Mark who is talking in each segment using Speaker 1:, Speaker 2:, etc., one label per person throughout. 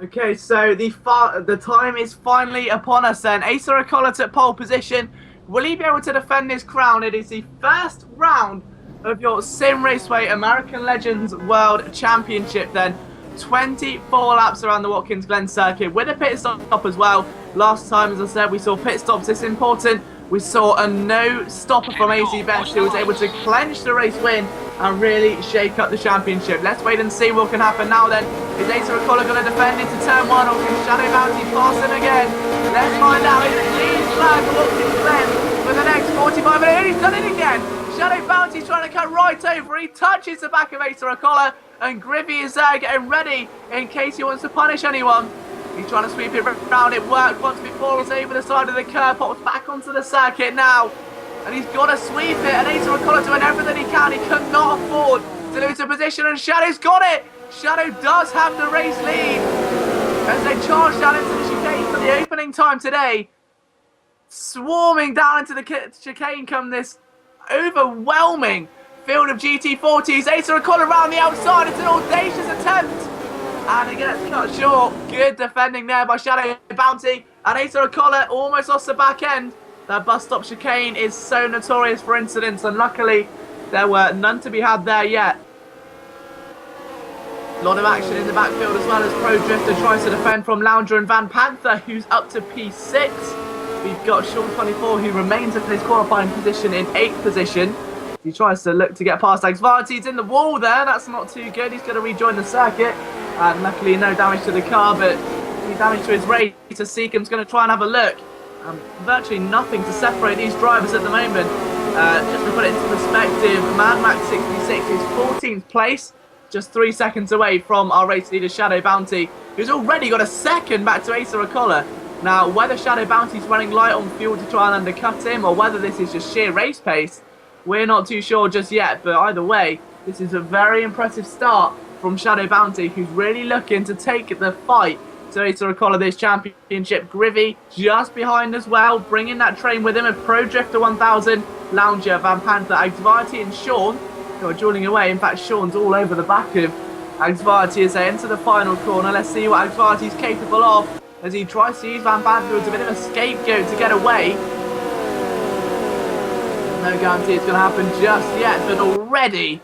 Speaker 1: Okay, so the time is finally upon us then. Asa Okola took pole position. Will he be able to defend his crown? It is the first round of your Sim Raceway American Legends World Championship then. 24 laps around the Watkins Glen circuit with a pit stop as well. Last time, as I said, we saw pit stops. It's important. We saw a no stopper from AZ Best who was able to clench the race win and really shake up the championship. Let's wait and see what can happen now then. Is Asa Okola going to defend into turn one, or can Shadow Bounty pass him again? Let's find out. It's clean flag for Watkins Glen for the next 45 minutes. He's done it again. Shadow Bounty's trying to cut right over. He touches the back of Asa Okola, and Griffey is there getting ready in case he wants to punish anyone. He's trying to sweep it around. It worked once before. It's over the side of the curb. Pops back onto the circuit now. And he's got to sweep it. And Asa Okola doing everything he can. He could not afford to lose a position. And Shadow's got it. Shadow does have the race lead as they charge down into the chicane for the opening time today. Swarming down into the chicane come this overwhelming field of GT40s. Asa Okola around the outside. It's an audacious attempt. And it gets cut short. Good defending there by Shadow Bounty. And Asa Okola almost lost the back end. That bus stop chicane is so notorious for incidents, and luckily there were none to be had there yet. A lot of action in the backfield as well as Pro Drifter tries to defend from Lounger and Van Panther, who's up to P6. We've got Sean 24, who remains in his qualifying position in 8th position. He tries to look to get past Xvarty. He's in the wall there. That's not too good. He's going to rejoin the circuit. And luckily no damage to the car, but any damage to his race. Seekham's going to try and have a look. Virtually nothing to separate these drivers at the moment. Just to put it into perspective, Mad Max 66 is 14th place, just 3 seconds away from our race leader Shadow Bounty, who's already got a second back to Asa Okola. Now, whether Shadow Bounty's running light on fuel to try and undercut him, or whether this is just sheer race pace, we're not too sure just yet. But either way, this is a very impressive start from Shadow Bounty, who's really looking to take the fight to Asa Okola this championship. Grivy just behind as well, bringing that train with him of Pro Drifter 1000, Lounger, Van Panther, Xvarty and Sean, who are dueling away. In fact, Sean's all over the back of Xvarty as they enter the final corner. Let's see what Xvarty's capable of as he tries to use Van Panther as a bit of a scapegoat to get away. No guarantee it's going to happen just yet, but already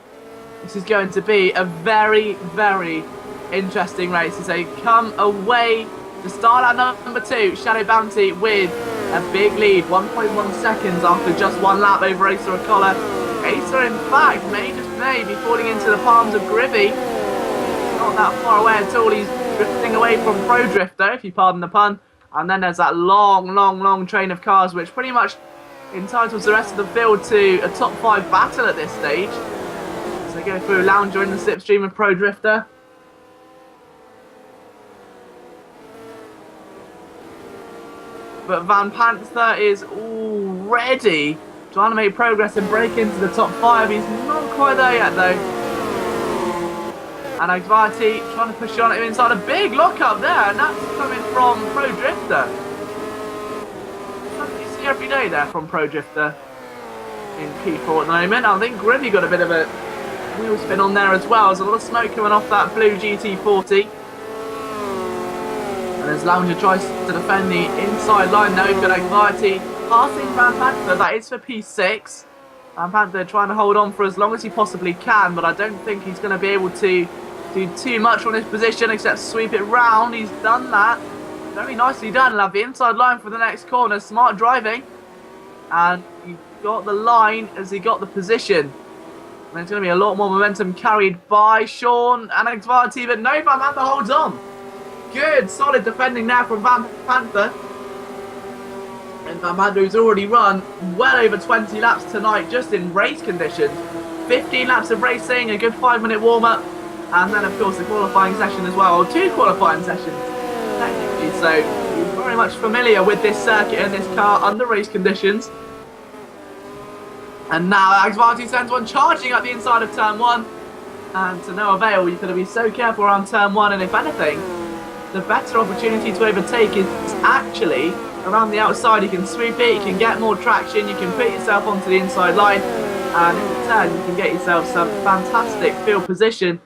Speaker 1: this is going to be a very, very interesting race as they come away to start at number 2. Shadow Bounty with a big lead, 1.1 seconds after just one lap over Asa Okola. Asa, in fact, may be falling into the palms of Grivy. Not that far away at all. He's drifting away from Pro Drifter, if you pardon the pun. And then there's that long train of cars, which pretty much entitles the rest of the field to a top 5 battle at this stage. So they go through Lounger in the slipstream of Pro Drifter. But Van Panther is already trying to make progress and break into the top 5. He's not quite there yet though. And Xvarty trying to push on him inside a big lock-up there, and that's coming from Pro Drifter. Something you see every day there from Pro Drifter in P4 at the moment. I think Grivy got a bit of a wheel spin on there as well. There's a lot of smoke coming off that blue GT40. And as Lounger tries to defend the inside line now, we've got Xvarty passing Van Panther. That is for P6. Van Panther trying to hold on for as long as he possibly can, but I don't think he's going to be able to do too much on his position except sweep it round. He's done that. Very nicely done. He'll have the inside line for the next corner. Smart driving. And he got the line as he got the position. And there's going to be a lot more momentum carried by Sean and Xvarty, but no, Van Panther holds on. Good, solid defending now from Van Panther. And Van Panther who's already run well over 20 laps tonight just in race conditions. 15 laps of racing, a good 5-minute warm-up. And then, of course, the qualifying session as well. 2 qualifying sessions, technically. So, he's very much familiar with this circuit and this car under race conditions. And now, Xvarty sends one charging up the inside of turn 1. And to no avail. You've got to be so careful around turn 1. And if anything, the better opportunity to overtake is actually around the outside. You can sweep it, you can get more traction, you can put yourself onto the inside line, and in return you can get yourself some fantastic field position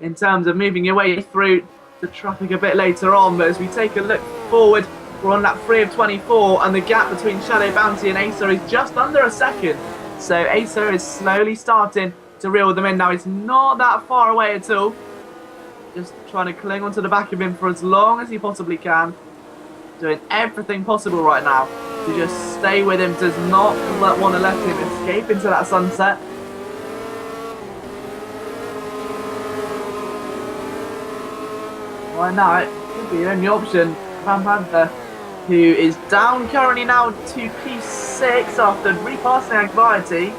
Speaker 1: in terms of moving your way through the traffic a bit later on, but as we take a look forward, we're on lap 3 of 24, and the gap between Shadow Bounty and Acer is just under a second. So Acer is slowly starting to reel them in. Now, it's not that far away at all. Just trying to cling onto the back of him for as long as he possibly can. Doing everything possible right now to just stay with him. Does not want to let him escape into that sunset. Right now, it could be the only option. Van Panther, who is down currently now to P6 after repassing Anxiety,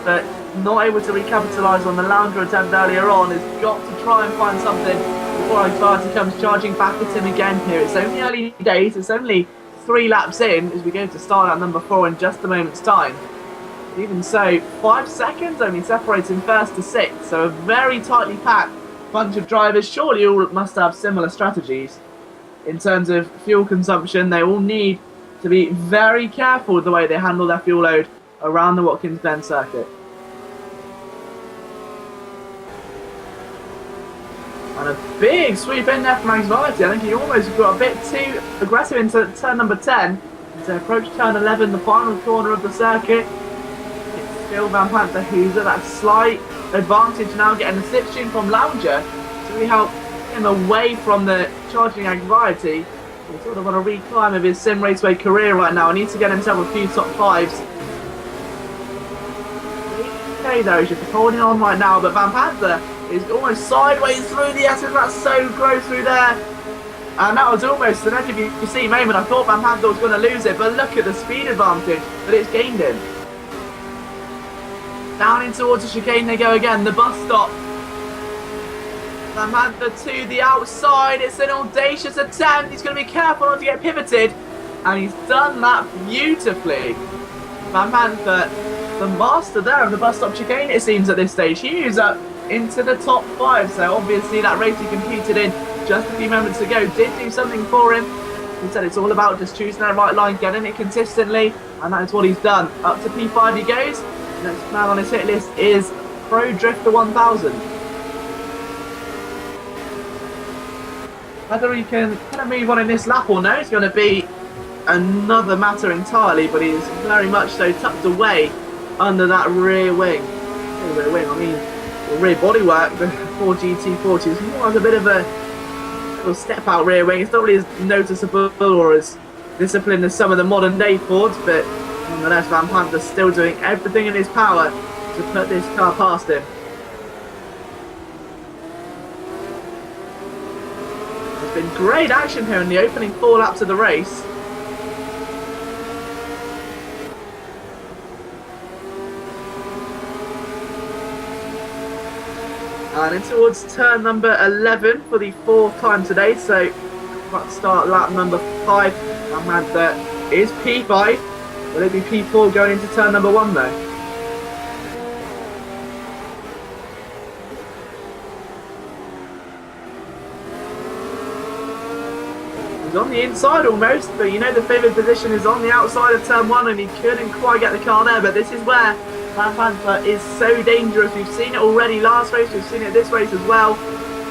Speaker 1: but not able to recapitalise on the Lounger attempt earlier on, has got to try and find something before Anxiety comes charging back at him again here. It's only early days, it's only 3 laps in as we go to start at number 4 in just a moment's time. Even so, 5 seconds only separating first to 6, so a very tightly packed bunch of drivers. Surely all must have similar strategies in terms of fuel consumption. They all need to be very careful with the way they handle their fuel load around the Watkins Glen circuit. And a big sweep in there from Anxiety. I think he almost got a bit too aggressive into turn number 10 to approach turn 11, the final corner of the circuit. It's still Van Panther who's at that slight advantage now, getting the slipstream from Lounger to really help him away from the charging Anxiety. He's sort of on a reclimb of his sim raceway career right now. He needs to get himself a few top 5s. Okay though, he's just holding on right now, but Van Panther is almost sideways through the S's. That's so close through there. And that was almost an edge of you see moment. I thought Van Panther was going to lose it, but look at the speed advantage that it's gained him. Down in towards the chicane they go again, the bus stop. Van Panther to the outside, it's an audacious attempt. He's going to be careful not to get pivoted, and he's done that beautifully. Van Panther, the master there of the bus stop chicane, it seems at this stage. He is up into the top 5, so obviously that race he competed in just a few moments ago did do something for him. He said it's all about just choosing that right line, getting it consistently, and that is what he's done. Up to P5 he goes. Next man on his hit list is Pro Drifter 1000. Whether he can kind of move on in this lap or no, it's going to be another matter entirely, but he's very much so tucked away under that rear wing. Rear wing, I mean, the rear bodywork, the 4GT40 is more like a bit of a little step out rear wing. It's not really as noticeable or as disciplined as some of the modern day Fords, but nonetheless, Van Panther's still doing everything in his power to put this car past him. There's been great action here in the opening 4 laps of the race. And in towards turn number 11 for the 4th time today, so let's start lap number 5. Van Panther is P5. Will it be P4 going into turn number 1 though? He's on the inside almost, but you know the favoured position is on the outside of turn 1 and he couldn't quite get the car there, but this is where Van Panther is so dangerous. We've seen it already last race, we've seen it this race as well.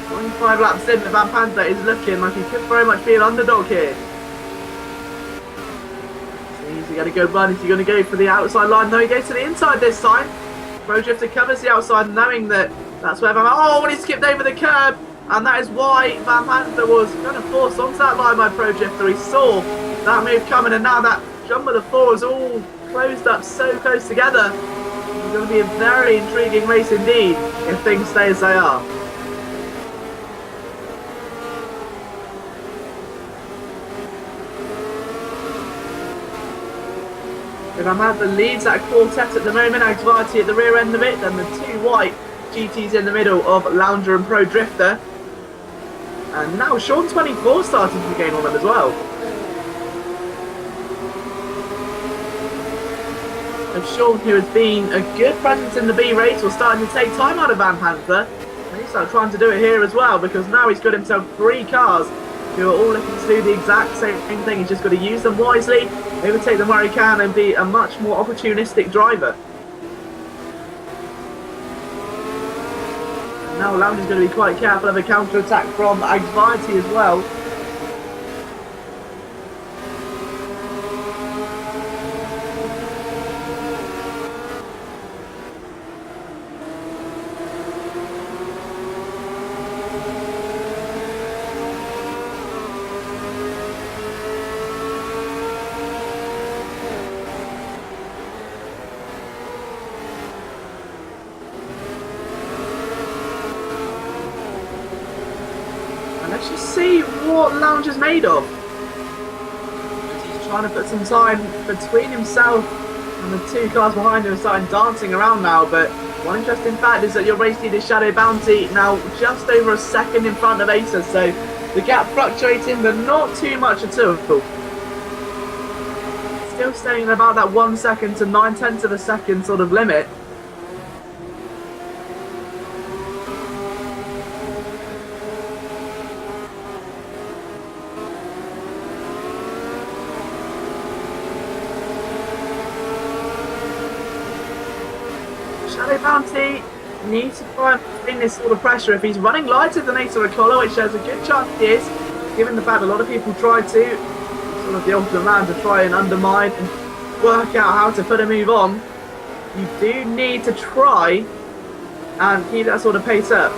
Speaker 1: 25 laps in, but Van Panther is looking like he could very much be an underdog here. Is he going to go run? Is he going to go for the outside line? No, he goes to the inside this time. Pro Drifter covers the outside, knowing that that's where Van Panther... Oh, and he skipped over the curb. And that is why Van Panther was going to force onto that line by Pro Drifter. He saw that move coming, and now that jump of the 4 is all closed up so close together. It's going to be a very intriguing race indeed if things stay as they are. If Van Panther leads that quartet at the moment, Anxiety at the rear end of it, then the 2 white GTs in the middle of Lounger and Pro Drifter. And now Sean 24 starting to gain on them as well. And Sean, who has been a good presence in the B race, was starting to take time out of Van Panther. And he's started trying to do it here as well, because now he's got himself 3 cars who are all looking to do the exact same thing. He's just got to use them wisely, overtake them where he can, and be a much more opportunistic driver. Now Lounge is going to be quite careful of a counter-attack from Anxiety as well. Let's just see what Lounge is made of. He's trying to put some time between himself and the two cars behind him, starting dancing around now. But one interesting fact is that your race leader Shadow Bounty now just over a second in front of Acer, so the gap fluctuating, but not too much at all. Still staying in about that 1 second to 9/10 of a second sort of limit. Shadow Bounty needs to try and bring this sort of pressure. If he's running lighter than Ace Ricola, which there's a good chance he is, given the fact a lot of people try to, sort of the ultimate man to try and undermine and work out how to put a move on, you do need to try and keep that sort of pace up.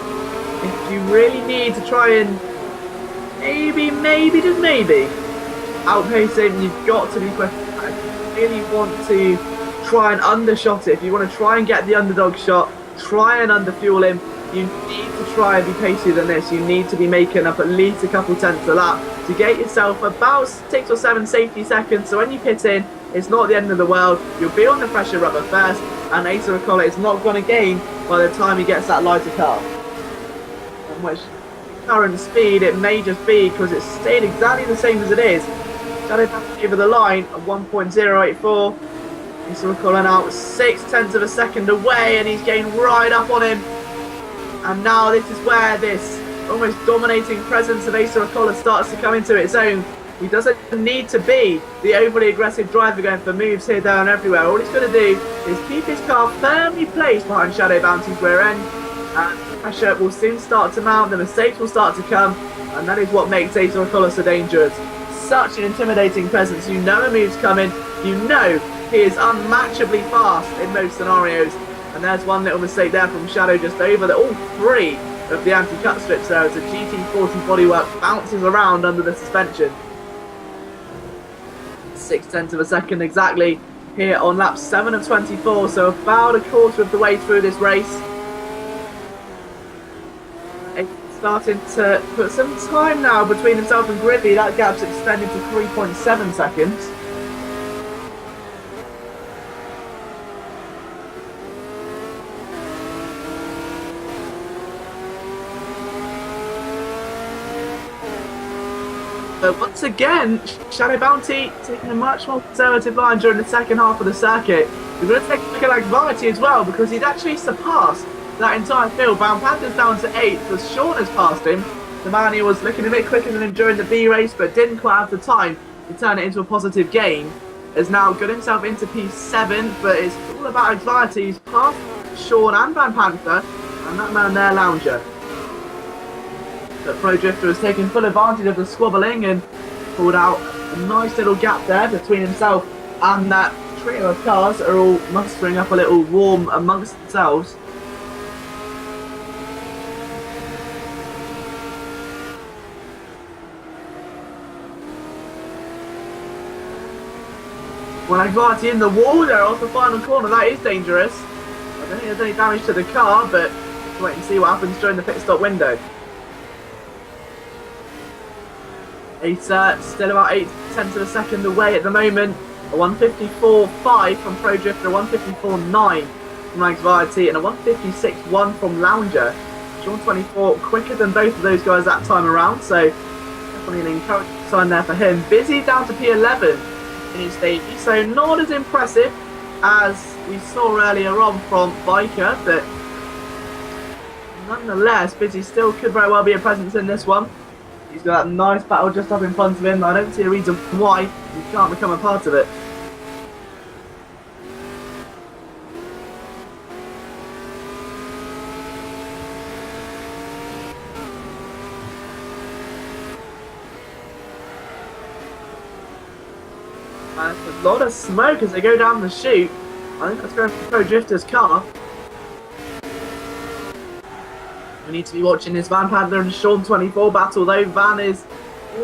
Speaker 1: If you really need to try and maybe, just maybe, outpace him, you've got to be quick. If you really want to try and undershot it, if you want to try and get the underdog shot, try and underfuel him, you need to try and be pacier than this. You need to be making up at least a couple tenths a lap to get yourself about 6 or 7 safety seconds, so when you pit in, it's not the end of the world. You'll be on the pressure rubber first, and Ace Ricola is not going to gain by the time he gets that lighter car. On which current speed it may just be, because it's stayed exactly the same as it is. Shadow Bounty over the line at 1.084. Ace Ricola now 6/10 of a second away, and he's getting right up on him. And now this is where this almost dominating presence of Ace Ricola starts to come into its own. He doesn't need to be the overly aggressive driver going for moves here, there and everywhere. All he's going to do is keep his car firmly placed behind Shadow Bounty's rear end, and the pressure will soon start to mount, the mistakes will start to come, and that is what makes Ace Ricola so dangerous. Such an intimidating presence. You know a move's coming, you know he is unmatchably fast in most scenarios, and there's one little mistake there from Shadow just over all 3 of the anti-cut strips there as the GT40 bodywork bounces around under the suspension. 6/10 of a second exactly here on lap 7 of 24, so about a quarter of the way through this race. It's starting to put some time now between himself and Gridley. That gap's extended to 3.7 seconds. But once again, Shadow Bounty taking a much more conservative line during the second half of the circuit. We're going to take a look at Anxiety as well, because he'd actually surpassed that entire field. Brown Panther's down to 8th, as Sean has passed him. The man who was looking a bit quicker than him during the B race, but didn't quite have the time to turn it into a positive gain, has now got himself into P7, but it's all about Anxiety. He's passed Sean and Van Panther, and that man there, Lounger. But Pro Drifter has taken full advantage of the squabbling and pulled out a nice little gap there between himself and that trio of cars that are all mustering up a little warm amongst themselves. Well, Anxiety in the wall there off the final corner, that is dangerous. I don't think there's any damage to the car, but let's wait and see what happens during the pit stop window. Acer still about 8/10 of a second away at the moment. A 154.5 from Pro Drifter, a 154.9 from Anxiety, and a 156.1 from Lounger. Sean 24 quicker than both of those guys that time around, so definitely an encouraging sign there for him. Busy down to P11 in his debut, so not as impressive as we saw earlier on from Biker, but nonetheless, Busy still could very well be a presence in this one. He's got that nice battle just up in front of him. I don't see a reason why he can't become a part of it. And there's a lot of smoke as they go down the chute. I think that's going for Pro Drifter's car. We need to be watching this Van Padler and Sean 24 battle, though. Van is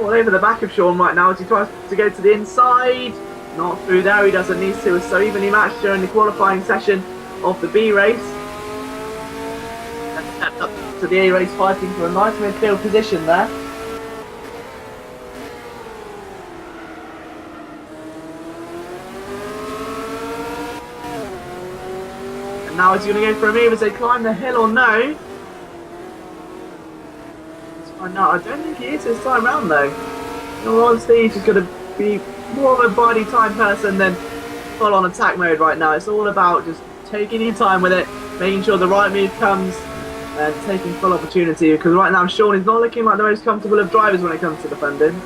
Speaker 1: all over the back of Sean right now as he tries to go to the inside. Not through there, he doesn't need to. It's so evenly matched during the qualifying session of the B race. Let's step up to the A race, fighting for a nice midfield position there. And now is he going to go for a move as they climb the hill or no? No, I don't think he is this time round though. In all honesty, he's just going to be more of a body time person than full on attack mode right now. It's all about just taking your time with it, making sure the right move comes and taking full opportunity, because right now Sean is not looking like the most comfortable of drivers when it comes to defending.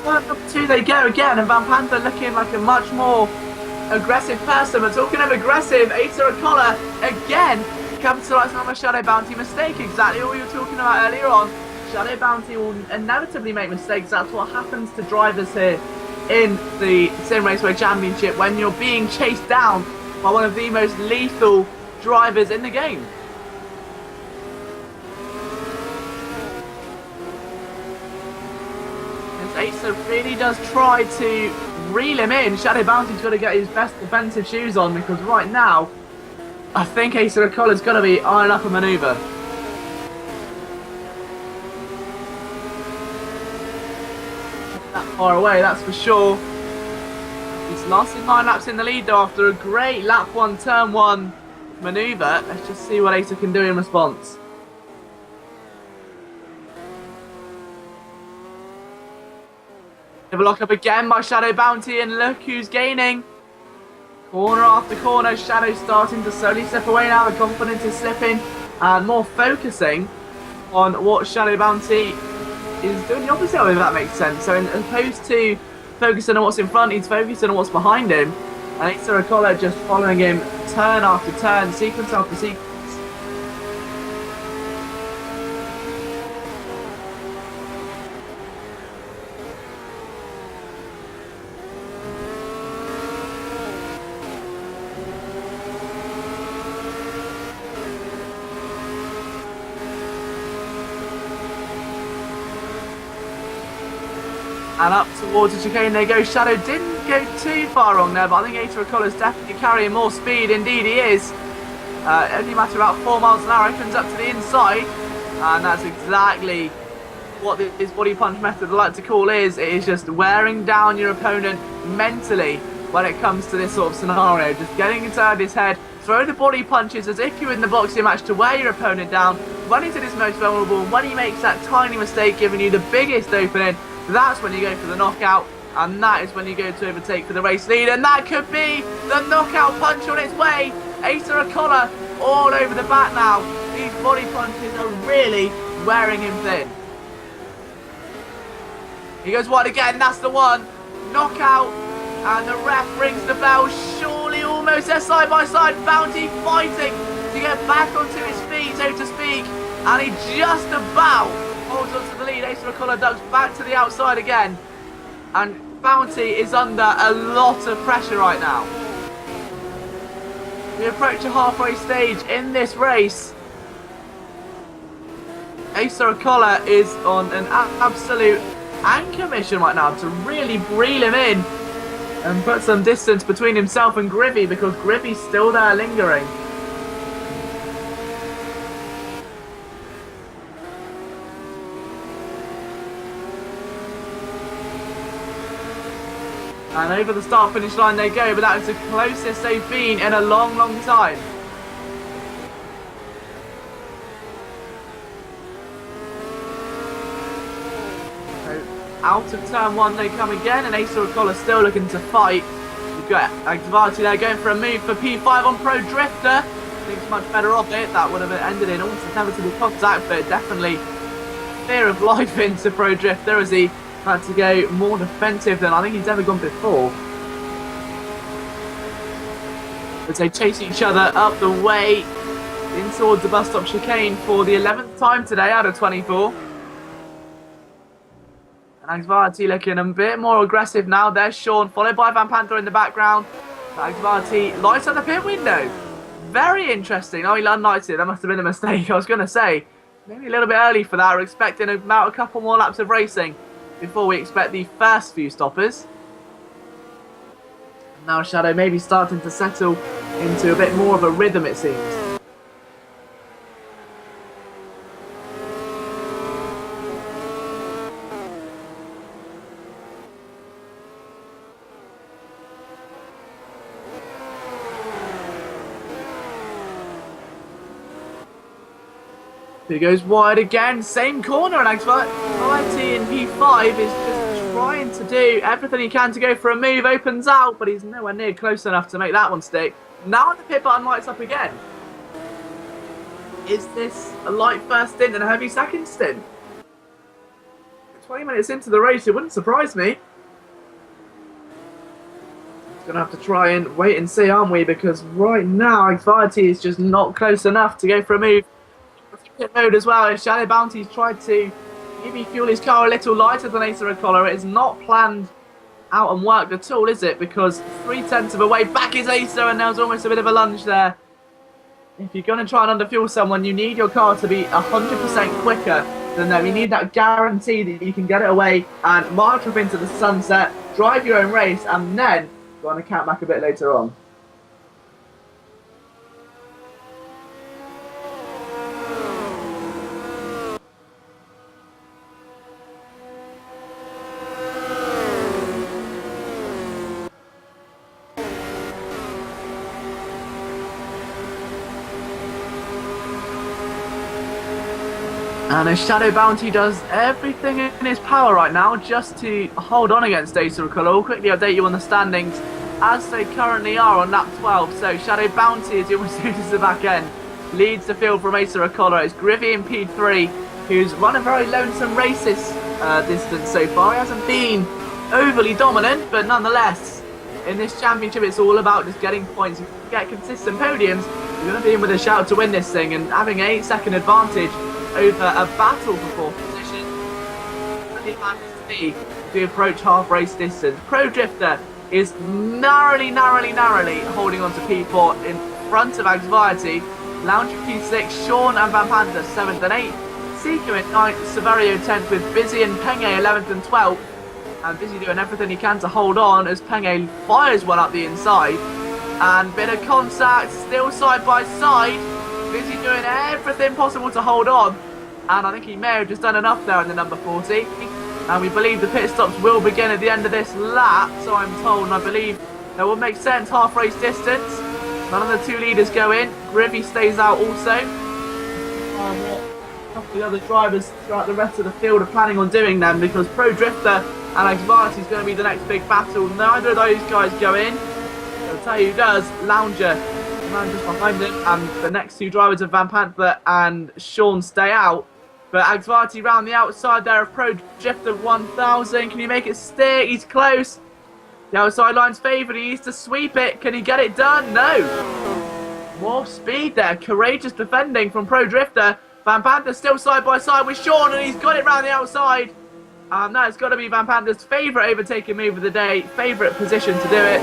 Speaker 1: Up two they go again, and Van Panther looking like a much more aggressive person. But talking of aggressive, Asa Acola again capitalising on a Shadow Bounty mistake. Exactly what we were talking about earlier on. Shadow Bounty will inevitably make mistakes. That's what happens to drivers here in the Sim Raceway Championship when you're being chased down by one of the most lethal drivers in the game. Asa really does try to reel him in. Shadow Bounty's got to get his best defensive shoes on, because right now I think Asa Acola's going to be eyeing up a manoeuvre. That far away, that's for sure. He's lasted 9 laps in the lead though after a great lap 1, turn 1 manoeuvre. Let's just see what Asa can do in response. Lock up again by Shadow Bounty, and look who's gaining. Corner after corner, Shadow starting to slowly slip away now. The confidence is slipping and more focusing on what Shadow Bounty is doing the opposite of, if that makes sense. So as opposed to focusing on what's in front, he's focusing on what's behind him. And Asa Acola just following him turn after turn, sequence after sequence. And up towards the chicane they go. Shadow didn't go too far wrong there, but I think Asa Acola's definitely carrying more speed. Indeed he is. Only a matter of about 4 miles an hour. Opens up to the inside. And that's exactly what this body punch method I like to call is. It is just wearing down your opponent mentally when it comes to this sort of scenario. Just getting inside his head. Throw the body punches as if you're in the boxing match to wear your opponent down. Run into this most vulnerable. And when he makes that tiny mistake, giving you the biggest opening, that's when you go for the knockout, and that is when you go to overtake for the race lead, and that could be the knockout punch on its way. Asa Acola all over the back now. These body punches are really wearing him thin. He goes wide again, that's the one. Knockout, and the ref rings the bell. Surely almost they're side by side. Bounty fighting to get back onto his feet, so to speak, and he just about holds on to the lead. Asa Acola ducks back to the outside again, and Bounty is under a lot of pressure right now. We approach a halfway stage in this race. Asa Acola is on an absolute anchor mission right now to really reel him in and put some distance between himself and Grivy, because Grivy's still there lingering. And over the start-finish line they go, but that is the closest they've been in a long, long time. So out of turn 1 they come again, and Asa Acola still looking to fight. We've got Activati there going for a move for P5 on Pro Drifter. Thinks much better of it. That would have ended in almost inevitable contact, but definitely fear of life into Pro Drifter as he had to go more defensive than I think he's ever gone before. As they chase each other up the way in towards the bus stop chicane for the 11th time today out of 24. And Anxiety looking a bit more aggressive now. There's Sean, followed by Van Panther in the background. Anxiety lights on the pit window. Very interesting. Oh, he unlighted. That must have been a mistake. I was going to say, maybe a little bit early for that. We're expecting about a couple more laps of racing before we expect the first few stoppers. Now Shadow maybe starting to settle into a bit more of a rhythm, it seems. He goes wide again, same corner, and Anxiety in P5 is just trying to do everything he can to go for a move, opens out, but he's nowhere near close enough to make that one stick. Now the pit button lights up again. Is this a light first stint and a heavy second stint? 20 minutes into the race, it wouldn't surprise me. Going to have to try and wait and see, aren't we? Because right now, Anxiety is just not close enough to go for a move. Pit mode as well. Shadow Bounty's tried to maybe fuel his car a little lighter than Acer O'Collar. It is not planned out and worked at all, is it? Because 3/10 of a way back is Acer, and there was almost a bit of a lunge there. If you're going to try and underfuel someone, you need your car to be 100% quicker than them. You need that guarantee that you can get it away and march up into the sunset, drive your own race, and then go on a count back a bit later on. And as Shadow Bounty does everything in his power right now just to hold on against Acer O'Collar. I'll quickly update you on the standings as they currently are on lap 12. So Shadow Bounty, as you almost notice the back end, leads the field from Acer O'Collar. It's Griffey in P3, who's run a very lonesome races distance so far. He hasn't been overly dominant, but nonetheless, in this championship, it's all about just getting points. If you get consistent podiums, you're going to be in with a shout to win this thing, and having an 8-second advantage over a battle for 4th position really matters to me to approach half race distance. Pro Drifter is narrowly holding on to P4 in front of Anxiety. Lounge P6, Sean and Van Panther 7th and 8th, Seeker in 9th, Severio 10th with Busy and Penge 11th and 12th. And Busy doing everything he can to hold on as Penge fires one up the inside. And bit of contact, still side by side. Busy doing everything possible to hold on, and I think he may have just done enough there in the number 40. And we believe the pit stops will begin at the end of this lap, so I'm told, and I believe that will make sense. Half race distance, none of the two leaders go in. Griffey stays out also. A couple of the other drivers throughout the rest of the field are planning on doing them, because Pro Drifter and Anxiety is going to be the next big battle. Neither of those guys go in. I'll tell you who does. Lounger, the man just behind him, and the next two drivers of Van Panther and Sean stay out. But Anxiety round the outside there of Pro Drifter 1000. Can he make it stick? He's close. The outside line's favoured. He needs to sweep it. Can he get it done? No. More speed there. Courageous defending from Pro Drifter. Van Panther still side by side with Sean, and he's got it round the outside. That's got to be Van Panther's favourite overtaking move of the day. Favourite position to do it.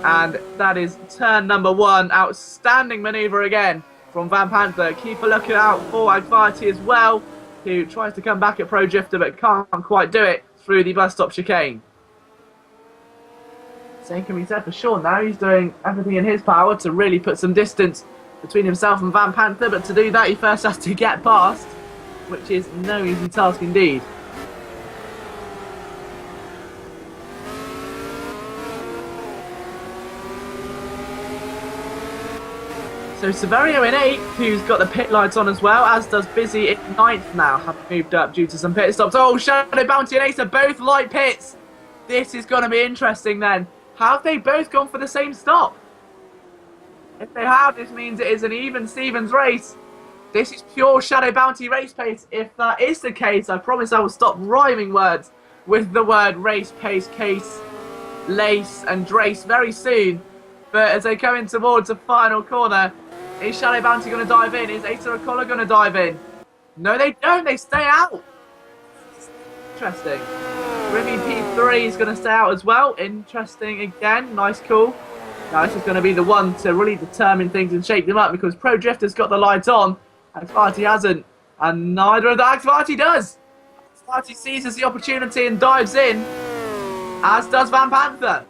Speaker 1: And that is turn number 1. Outstanding manoeuvre again from Van Panther. Keep a looking out for Anxiety as well, who tries to come back at Pro Drifter but can't quite do it through the bus stop chicane. Same can be said for Sean now. He's doing everything in his power to really put some distance between himself and Van Panther, but to do that he first has to get past, which is no easy task indeed. So Severio in 8th, who's got the pit lights on as well, as does Busy in 9th now, have moved up due to some pit stops. Oh, Shadow Bounty and Ace are both light pits. This is going to be interesting then. Have they both gone for the same stop? If they have, this means it is an even Stevens race. This is pure Shadow Bounty race pace. If that is the case, I promise I will stop rhyming words with the word race, pace, case, lace, and drace very soon. But as they come in towards the final corner, is Shadow Bounty going to dive in? Is Acer Acola going to dive in? No, they don't. They stay out. Interesting. Remy P3 is going to stay out as well. Interesting again. Nice call. Now this is going to be the one to really determine things and shake them up because Pro Drifter's got the lights on. Axvarti hasn't. And neither of the Axvarti does. Axvarti seizes the opportunity and dives in. As does Van Panther.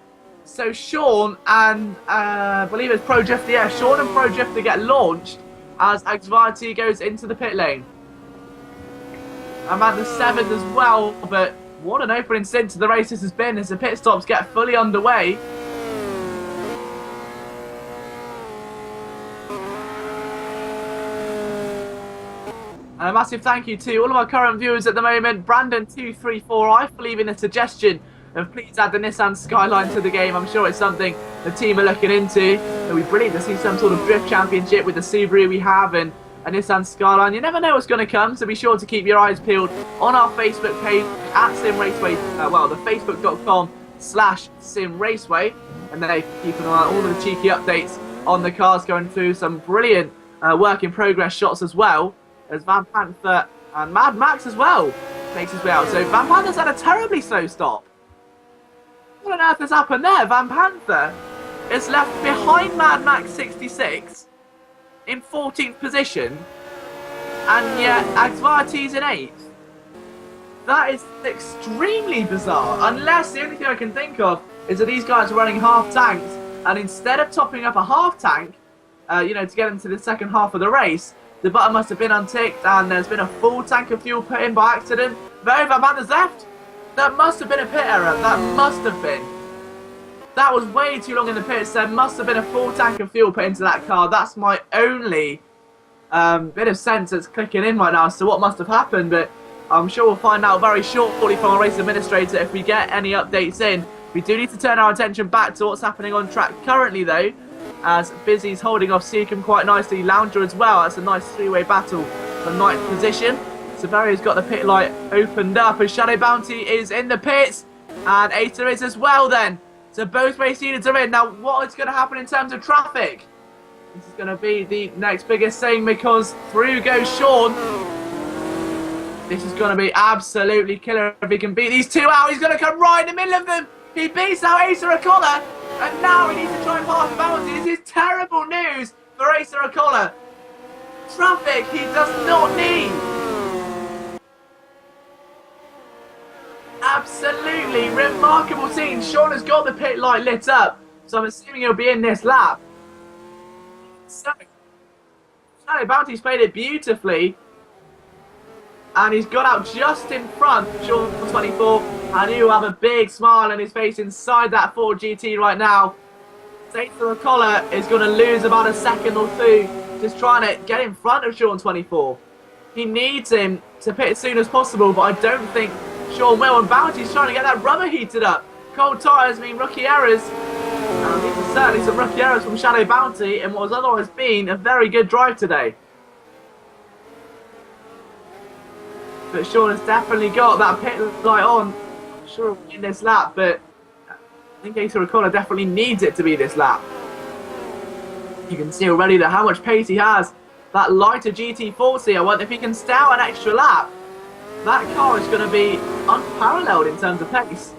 Speaker 1: So Sean and I believe it's Pro Drifter. Yeah, Sean and Pro Drifter get launched as Axvarti goes into the pit lane. I'm at the 7th as well, but what an opening stint to the race this has been as the pit stops get fully underway. And a massive thank you to all of our current viewers at the moment. Brandon234, I believe in a suggestion of please add the Nissan Skyline to the game. I'm sure it's something the team are looking into. It would be brilliant to see some sort of drift championship with the Subaru we have and a Nissan Skyline. You never know what's going to come, so be sure to keep your eyes peeled on our Facebook page at Sim Raceway. The facebook.com/Sim Raceway, and then keep an eye on all of the cheeky updates on the cars, going through some brilliant work in progress shots as well as Van Panther and Mad Max as well makes his way out. So Van Panther's had a terribly slow stop. What on earth has happened there? Van Panther is left behind Mad Max 66 in 14th position, and yet Axvarti's in 8th. That is extremely bizarre, unless the only thing I can think of is that these guys are running half tanks, and instead of topping up a half tank, to get into the second half of the race, the button must have been unticked, and there's been a full tank of fuel put in by accident. Van Panther's left. That must have been a pit error. That must have been. That was way too long in the pits. There must have been a full tank of fuel put into that car. That's my only bit of sense that's clicking in right now as to what must have happened. But I'm sure we'll find out very shortly from our race administrator if we get any updates in. We do need to turn our attention back to what's happening on track currently, though, as Busy's holding off Seacombe quite nicely. Lounger as well. That's a nice three-way battle for 9th position. Severia's got the pit light opened up as Shadow Bounty is in the pits, and Acer is as well then. So both race units are in. Now what is going to happen in terms of traffic? This is going to be the next biggest thing because through goes Sean. This is going to be absolutely killer if he can beat these two out. He's going to come right in the middle of them. He beats out Acer Acola, and now he needs to try and pass Bounty. This is terrible news for Acer Acola. Traffic he does not need. Absolutely remarkable scene. Sean has got the pit light lit up, so I'm assuming he'll be in this lap. So, Shadow Bounty's played it beautifully, and he's got out just in front of Sean 24, and he'll have a big smile on his face inside that Ford GT right now. Acer Acola is going to lose about a second or two, just trying to get in front of Sean 24. He needs him to pit as soon as possible, but I don't think Sean will, and Bounty's trying to get that rubber heated up. Cold tyres mean rookie errors. And these are certainly some rookie errors from Shadow Bounty in what has otherwise been a very good drive today. But Sean has definitely got that pit light on. I'm sure he'll win this lap, but I think Acer Acola definitely needs it to be this lap. You can see already that how much pace he has. That lighter GT40, I wonder if he can stay out an extra lap. That car is going to be unparalleled in terms of pace.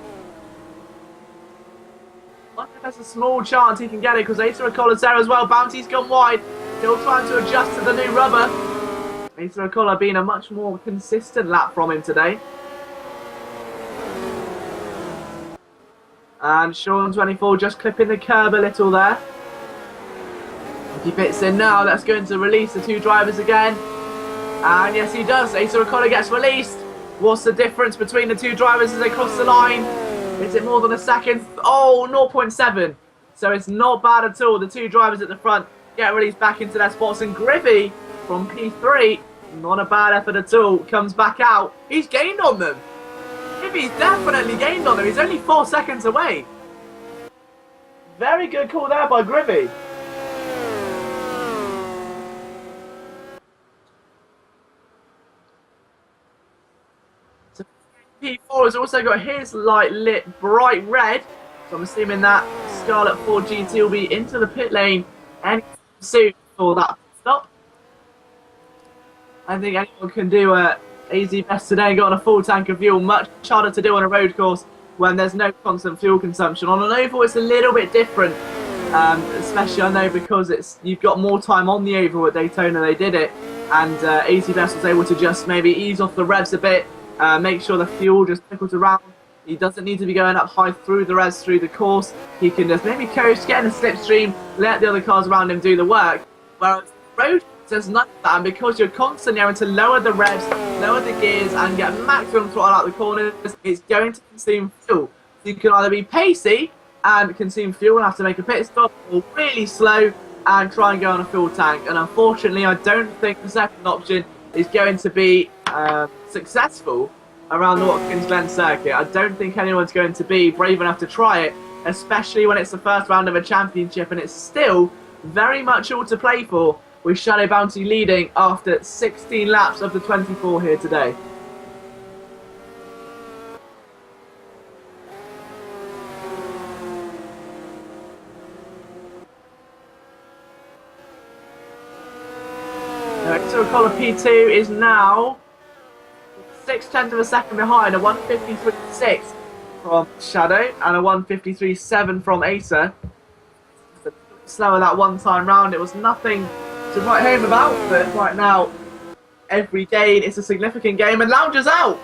Speaker 1: I wonder if there's a small chance he can get it because Acer Acola's there as well. Bounty's gone wide. Still trying to adjust to the new rubber. Acer Acola being a much more consistent lap from him today. And Sean 24 just clipping the curb a little there. If he pits in now, that's going to release the two drivers again. And yes, he does. Acer Acola gets released. What's the difference between the two drivers as they cross the line? Is it more than a second? Oh, 0.7. So it's not bad at all. The two drivers at the front get released back into their spots. And Griffey from P3, not a bad effort at all, comes back out. He's gained on them. Griffey's definitely gained on them. He's only 4 seconds away. Very good call there by Griffey. P4 has also got his light lit bright red. So I'm assuming that Scarlet 4 GT will be into the pit lane any soon for that stop. I think anyone can do a easy best today and get on a full tank of fuel. Much harder to do on a road course when there's no constant fuel consumption. On an oval, it's a little bit different, especially I know because you've got more time on the oval at Daytona. They did it, and Easy Best was able to just maybe ease off the revs a bit, make sure the fuel just trickles around. He doesn't need to be going up high through the revs through the course. He can just maybe coast, get in a slipstream, let the other cars around him do the work. Whereas the road, there's none of that, and because you're constantly having to lower the revs, lower the gears, and get maximum throttle out the corners, it's going to consume fuel. So you can either be pacey and consume fuel and have to make a pit stop, or really slow and try and go on a full tank. And unfortunately, I don't think the second option is going to be successful around the Watkins Glen circuit. I don't think anyone's going to be brave enough to try it, especially when it's the first round of a championship and it's still very much all to play for, with Shadow Bounty leading after 16 laps of the 24 here today. So Collar P2 is now 0.6 of a second behind, a 1:53.6 from Shadow and a 1:53.7 from Acer. Slower that one time round, it was nothing to write home about, but right now every gain is a significant game, and Lounger's out.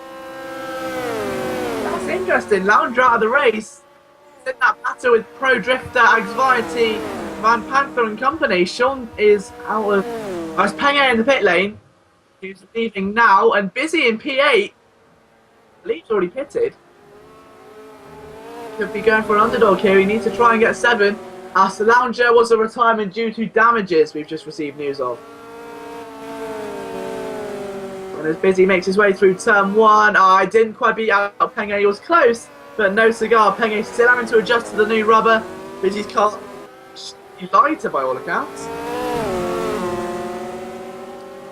Speaker 1: That's interesting. Lounger out of the race. It's in that battle with Pro Drifter, Anxiety, Van Panther and company. Sean is out of... There's Penge in the pit lane, who's leaving now, and Busy in P8. I believe he's already pitted. Could be going for an underdog here. We need to try and get 7. As the Lounger was a retirement due to damages we've just received news of. And as Busy makes his way through turn 1, I didn't quite beat out Penge. He was close, but no cigar. Penge still having to adjust to the new rubber. Busy's car lighter by all accounts.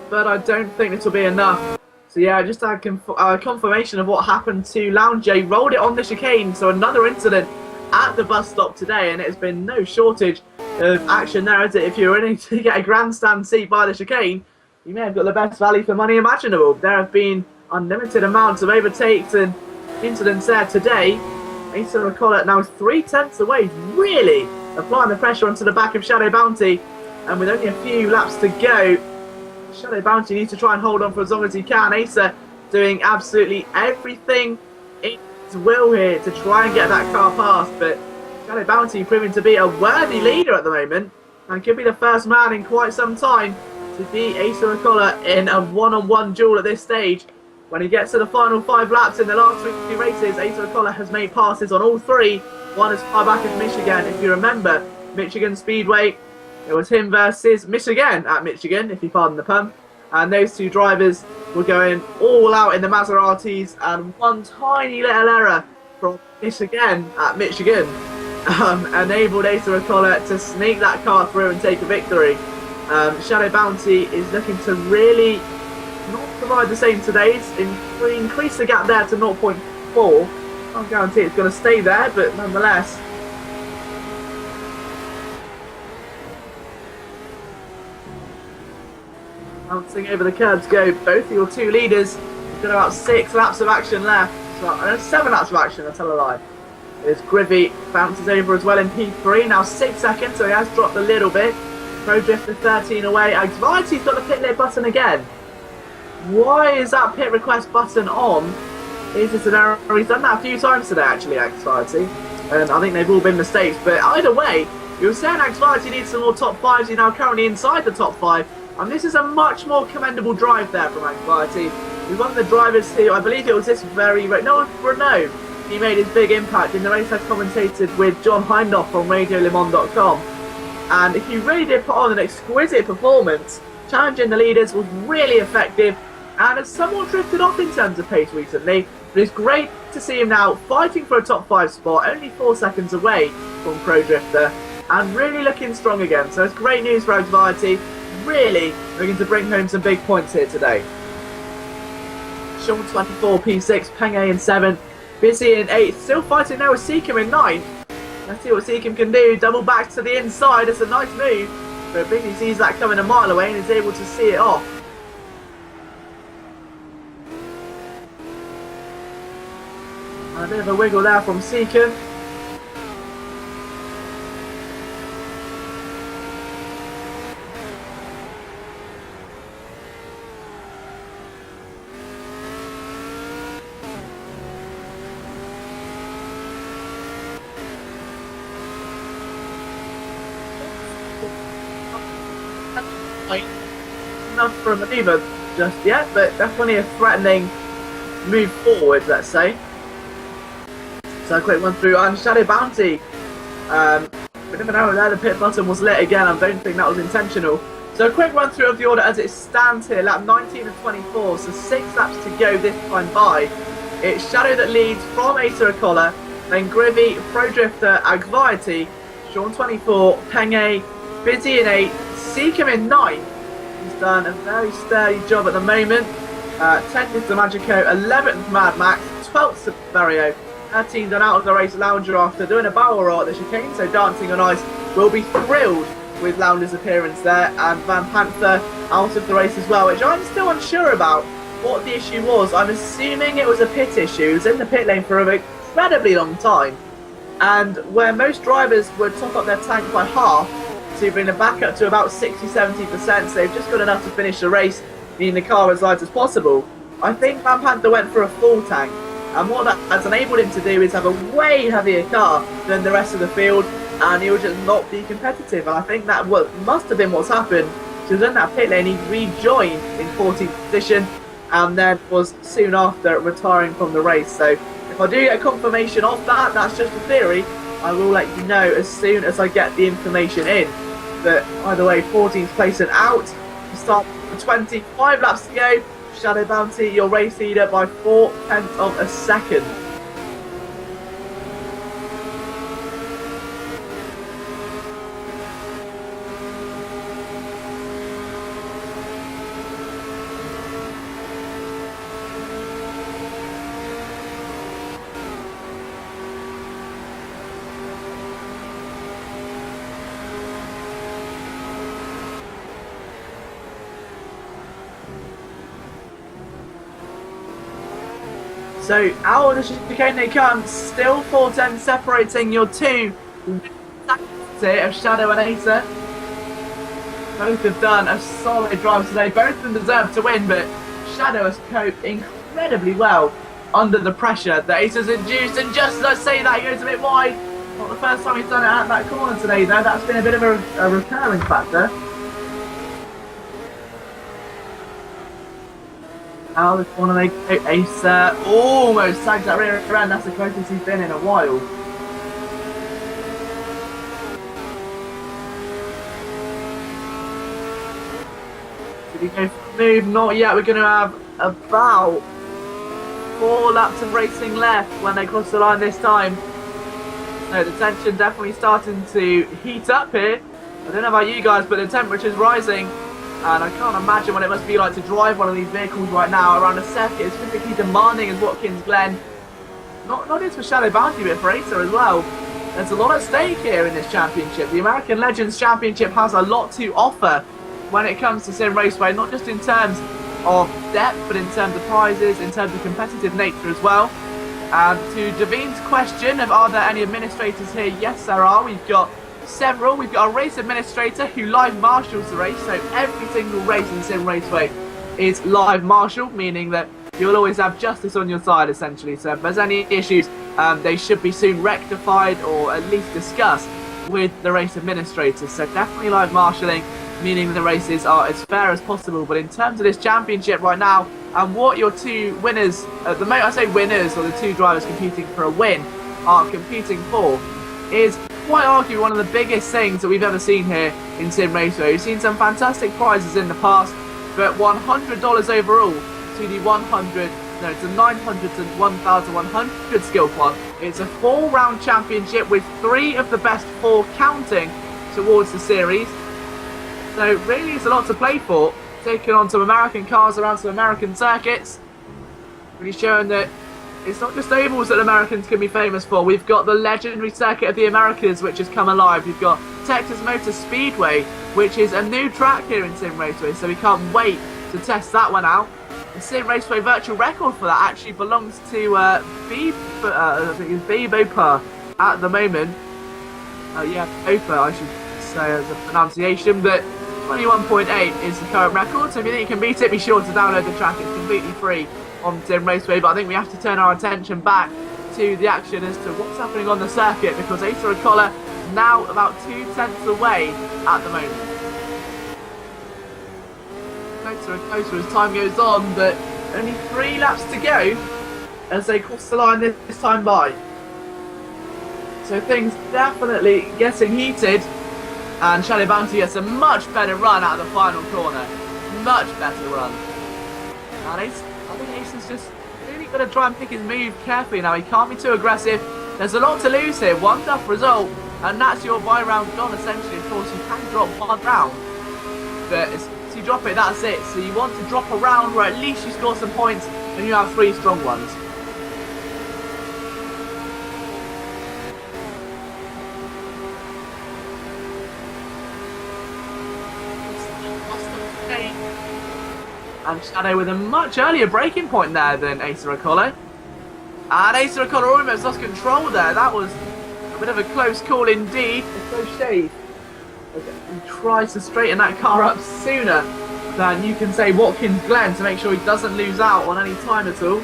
Speaker 1: But I don't think this will be enough. So yeah, just had confirmation of what happened to Lounger. He rolled it on the chicane, so another incident at the bus stop today, and it has been no shortage of action there, is it? If you're in to get a grandstand seat by the chicane, you may have got the best value for money imaginable. There have been unlimited amounts of overtakes and incidents there today. Asa McCullough now is 3/10 away, really applying the pressure onto the back of Shadow Bounty, and with only a few laps to go, Shadow Bounty needs to try and hold on for as long as he can. Asa doing absolutely everything in his will here to try and get that car past, but Shadow Bounty proving to be a worthy leader at the moment, and could be the first man in quite some time to beat Asa McCullough in a one-on-one duel at this stage. When he gets to the final 5 laps in the last 3 races, Asa McCullough has made passes on all 3, one as far back as Michigan. If you remember, Michigan Speedway, it was him versus Michigan at Michigan, if you pardon the pun. And those 2 drivers were going all out in the Maseratis, and one tiny little error from Michigan at Michigan enabled Asa McCullough to sneak that car through and take a victory. Shadow Bounty is looking to really not provide the same today. Increase the gap there to 0.4. Can't guarantee it's going to stay there, but nonetheless. Bouncing over the curbs go both of your 2 leaders. We've got about 6 laps of action left. So, 7 laps of action, I'll tell a lie. As Grivy bounces over as well in P3, now 6 seconds, so he has dropped a little bit. Pro Drifter 13 away. Anxiety's got the pit lit button again. Why is that pit request button on? Is this an error? He's done that a few times today, actually, Anxiety. And I think they've all been mistakes. But either way, you were saying Anxiety needs some more top 5s. He's now currently inside the top 5. And this is a much more commendable drive there from Anxiety. He's one of the drivers who, I believe it was this very... No, Renault. He made his big impact in the race I commentated with John Hindhoff on RadioLeMans.com. And he really did put on an exquisite performance. Challenging the leaders was really effective and has somewhat drifted off in terms of pace recently. But it's great to see him now fighting for a top 5 spot, only 4 seconds away from Pro Drifter, and really looking strong again. So it's great news for Anxiety. Really looking to bring home some big points here today. Sean 24, P6, Penge in 7th, Busy in 8th, still fighting now with Seacom in 9th. Let's see what Seacom can do. Double back to the inside. It's a nice move. But Busy sees that coming a mile away and is able to see it off. A bit of a wiggle there from Seacom. Enough for a manoeuvre just yet, but definitely a threatening move forward, let's say. So a quick one through on Shadow Bounty. We never know there, the pit button was lit again. I don't think that was intentional. So a quick run through of the order as it stands here, lap 19 and 24, so 6 laps to go this time by. It's Shadow that leads from Asa Acola, then Grivy, Pro Drifter, Anxiety, Sean 24, Penge, Busy in 8, Seacom in 9. He's done a very sturdy job at the moment. 10th is the Magico, 11th Mad Max, 12th Barrio, 13th done out of the race Lounger after doing a barrel roll at the chicane, so Dancing on Ice will be thrilled with Lounger's appearance there, and Van Panther out of the race as well, which I'm still unsure about what the issue was. I'm assuming it was a pit issue. He was in the pit lane for an incredibly long time, and where most drivers would top up their tank by half to bring them back up to about 60-70%, so they've just got enough to finish the race, meaning the car as light as possible. I think Van Panther went for a full tank, and what that has enabled him to do is have a way heavier car than the rest of the field, and he will just not be competitive. And I think that must have been what's happened. He was in that pit lane, he rejoined in 14th position, and then was soon after retiring from the race. So if I do get a confirmation of that, that's just a theory, I will let you know as soon as I get the information in. But either way, 14th place and out. You start for 25 laps to go. Shadow Bounty, your race leader by 4/10 of a second. So out of the chicane they come, still 4:10 separating your two of Shadow and Asa. Both have done a solid drive today. Both of them deserve to win, but Shadow has coped incredibly well under the pressure that Asa's induced. And just as I say that, he goes a bit wide. Not the first time he's done it at that corner today, though. That's been a bit of a recurring factor. Now this corner they go. Asa almost tags that rear end. That's the closest he's been in a while. Did he go for a move? Not yet. We're going to have about 4 laps of racing left when they cross the line this time. So the tension definitely starting to heat up here. I don't know about you guys, but the temperature's rising. And I can't imagine what it must be like to drive one of these vehicles right now around a circuit as physically demanding as Watkins Glen. Not just for Shadow Bounty, but for Asa as well. There's a lot at stake here in this championship. The American Legends Championship has a lot to offer when it comes to Sim Raceway, not just in terms of depth, but in terms of prizes, in terms of competitive nature as well. And to Daveen's question of are there any administrators here? Yes, there are. We've got several. We've got a race administrator who live marshals the race, so every single race in Sim Raceway is live marshal, meaning that you'll always have justice on your side essentially. So if there's any issues, they should be soon rectified or at least discussed with the race administrators. So definitely live marshalling, meaning the races are as fair as possible. But in terms of this championship right now, and what your two winners, the moment I say winners, or the two drivers competing for a win, are competing for, is quite arguably one of the biggest things that we've ever seen here in Sim Raceway. We've seen some fantastic prizes in the past, but $100 overall to the 900 to 1,100 skill pot. It's a 4-round championship with 3 of the best 4 counting towards the series. So really it's a lot to play for, taking on some American cars around some American circuits. Really showing that it's not just ovals that Americans can be famous for. We've got the legendary circuit of the Americas, which has come alive. We've got Texas Motor Speedway, which is a new track here in Sim Raceway, so we can't wait to test that one out. The Sim Raceway virtual record for that actually belongs to I think it's Opa at the moment. Yeah, Opa, I should say as a pronunciation, but 21.8 is the current record, so if you think you can beat it, be sure to download the track. It's completely free on Sim Raceway, but I think we have to turn our attention back to the action as to what's happening on the circuit, because Asa Acola now about 2/10 away at the moment. Closer and closer as time goes on, but only 3 laps to go as they cross the line this time by. So things definitely getting heated, and Shadow Bounty gets a much better run out of the final corner. Much better run. And I think Ace is just really going to try and pick his move carefully now. He can't be too aggressive. There's a lot to lose here. One tough result, and that's your bye round gone essentially. Of course, you can drop 1 round, but as you drop it, that's it. So you want to drop a round where at least you score some points and you have 3 strong ones. And Shadow with a much earlier breaking point there than Asa Acola. And Asa Acola almost lost control there. That was a bit of a close call indeed. A close shave. He tries to straighten that car up sooner than you can say Watkins Glen to make sure he doesn't lose out on any time at all.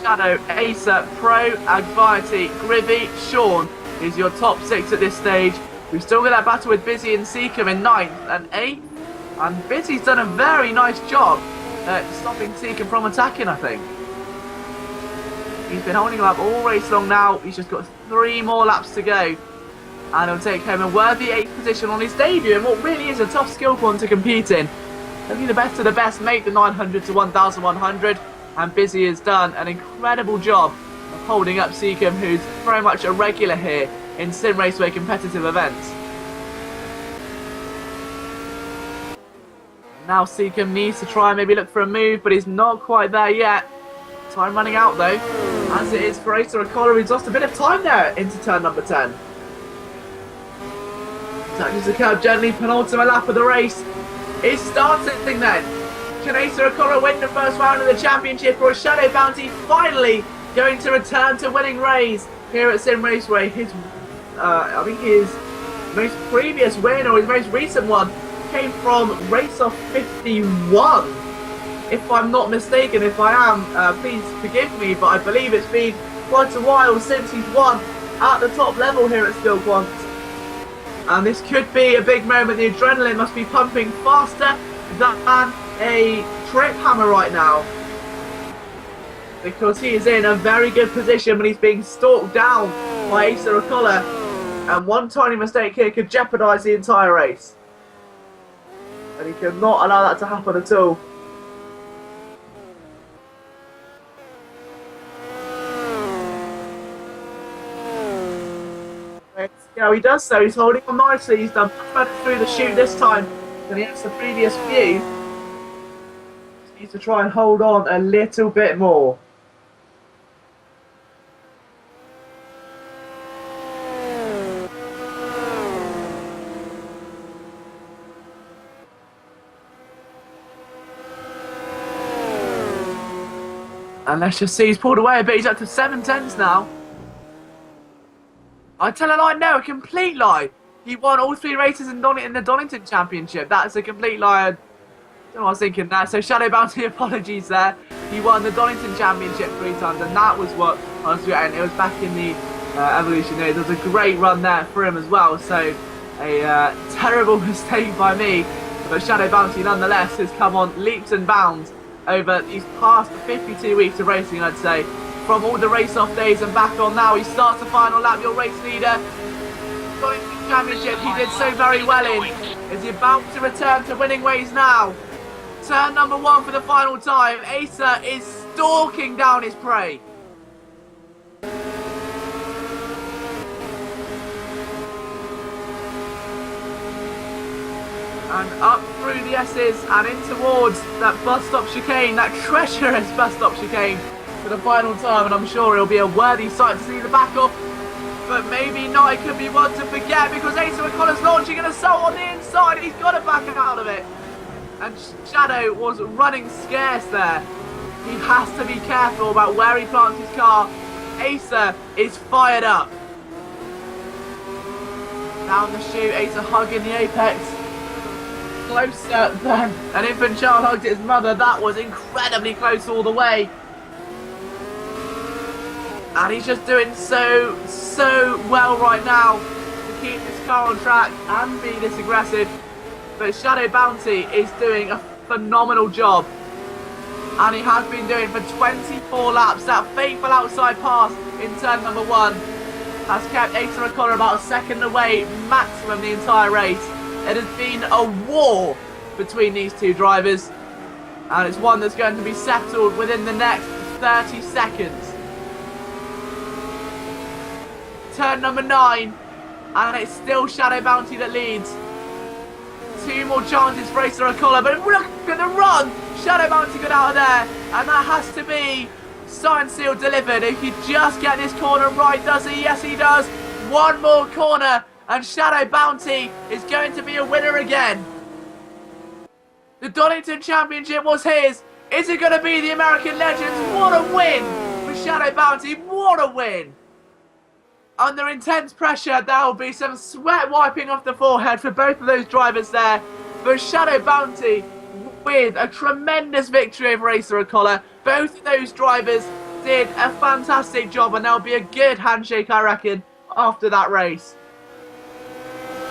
Speaker 1: Shadow, Asa, Pro, Agviety, Grivy, Sean is your top 6 at this stage. We've still got that battle with Busy and Seacombe in 9th and 8th. And Busy's done a very nice job at stopping Seacombe from attacking, I think. He's been holding him up all race long now. He's just got 3 more laps to go. And he'll take home a worthy 8th position on his debut in what really is a tough skill point to compete in. Only the best of the best make the 900 to 1100. And Busy has done an incredible job of holding up Seacombe, who's very much a regular here in Sim Raceway competitive events. Now Seacombe needs to try and maybe look for a move, but he's not quite there yet. Time running out though, as it is for Asa Acola, who's lost a bit of time there into turn number 10. Touches the curb gently, penultimate lap of the race. It's starting then. Can Asa Acola win the first round of the championship, or is Shadow Bounty finally going to return to winning ways here at Sim Raceway? I think his most previous win, or his most recent one, came from race off 51. If I'm not mistaken. If I am, please forgive me, but I believe it's been quite a while since he's won at the top level here at Skill Quant. And this could be a big moment. The adrenaline must be pumping faster than a trip hammer right now, because he is in a very good position when he's being stalked down by Asa Acola, and one tiny mistake here could jeopardise the entire race, and he cannot allow that to happen at all. Yeah, he does so. He's holding on nicely. He's done much better through the chute this time than he has the previous few. He needs to try and hold on a little bit more. And let's just see, he's pulled away a bit. He's up to 7/10 now. I tell a lie, no, a complete lie. He won all 3 races in the Donington Championship. That's a complete lie. I don't know what I was thinking there. So Shadow Bounty, apologies there. He won the Donington Championship 3 times, and that was what I was getting. It was back in the Evolution days. There was a great run there for him as well. So a terrible mistake by me. But Shadow Bounty, nonetheless, has come on leaps and bounds over these past 52 weeks of racing, I'd say. From all the race-off days and back on now, he starts the final lap, your race leader. Donington Championship, he did so very well in. Is he about to return to winning ways now? Turn number 1 for the final time. Asa is stalking down his prey. And up through the S's and in towards that bus stop chicane, that treacherous bus stop chicane for the final time. And I'm sure it'll be a worthy sight to see the back of. But maybe not. It could be one to forget because Asa O'Connor's launching an assault on the inside. He's got to back out of it. And Shadow was running scarce there. He has to be careful about where he plants his car. Asa is fired up. Down the chute, Asa hugging the apex. Closer than an infant child hugged its mother. That was incredibly close all the way. And he's just doing so well right now to keep his car on track and be this aggressive. But Shadow Bounty is doing a phenomenal job. And he has been doing for 24 laps. That fateful outside pass in turn number 1 has kept Asa O'Connor about a second away maximum the entire race. It has been a war between these two drivers. And it's one that's going to be settled within the next 30 seconds. Turn number 9, and it's still Shadow Bounty that leads. 2 more chances for Asa O'Connor, but look at the run! Shadow Bounty got out of there, and that has to be signed, sealed, delivered. If you just get this corner right, does he? Yes, he does. 1 more corner, and Shadow Bounty is going to be a winner again. The Donington Championship was his. Is it going to be the American Legends? What a win for Shadow Bounty. What a win. Under intense pressure, there will be some sweat wiping off the forehead for both of those drivers there. But Shadow Bounty with a tremendous victory over Asa O'Connor. Both of those drivers did a fantastic job, and there'll be a good handshake, I reckon, after that race.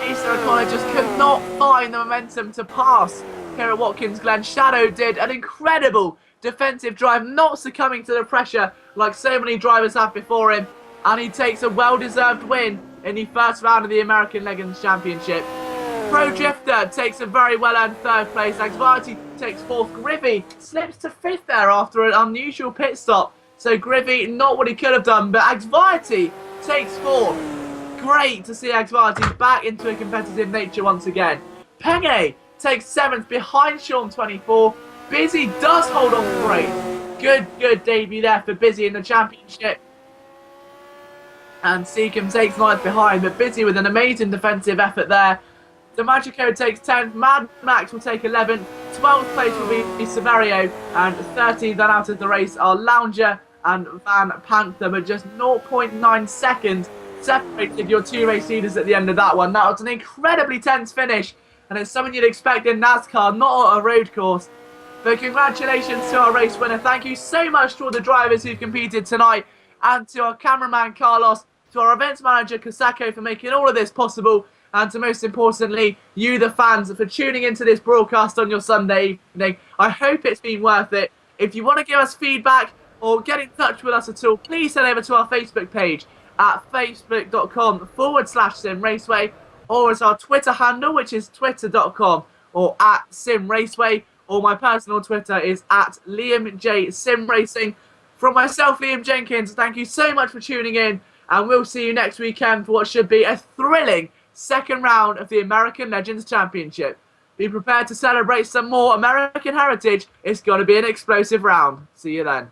Speaker 1: Asa O'Connor just could not find the momentum to pass here at Watkins Glen. Shadow did an incredible defensive drive, not succumbing to the pressure like so many drivers have before him. And he takes a well-deserved win in the first round of the American Legends Championship. Pro Drifter takes a very well-earned 3rd place. Anxiety takes 4th. Grivy slips to 5th there after an unusual pit stop. So Grivy, not what he could have done, but Anxiety takes 4th. Great to see Anxiety back into a competitive nature once again. Penge takes 7th behind Sean 24. Busy does hold on for 8th. Good debut there for Busy in the championship. And Seacombe takes 9th behind, but Busy with an amazing defensive effort there. DeMagico takes 10th, Mad Max will take 11th, 12th place will be Severio, and 13th then out of the race are Lounger and Van Panther, but just 0.9 seconds separated your 2 race leaders at the end of that one. That was an incredibly tense finish, and it's something you'd expect in NASCAR, not a road course. But congratulations to our race winner. Thank you so much to all the drivers who competed tonight, and to our cameraman Carlos, to our events manager Kasako for making all of this possible, and to most importantly, you the fans for tuning into this broadcast on your Sunday evening. I hope it's been worth it. If you want to give us feedback or get in touch with us at all, please head over to our Facebook page at facebook.com/SimRaceway, or as our Twitter handle, which is twitter.com or at SimRaceway, or my personal Twitter is at LiamJSimRacing. From myself, Liam Jenkins, thank you so much for tuning in, and we'll see you next weekend for what should be a thrilling 2nd round of the American Legends Championship. Be prepared to celebrate some more American heritage. It's going to be an explosive round. See you then.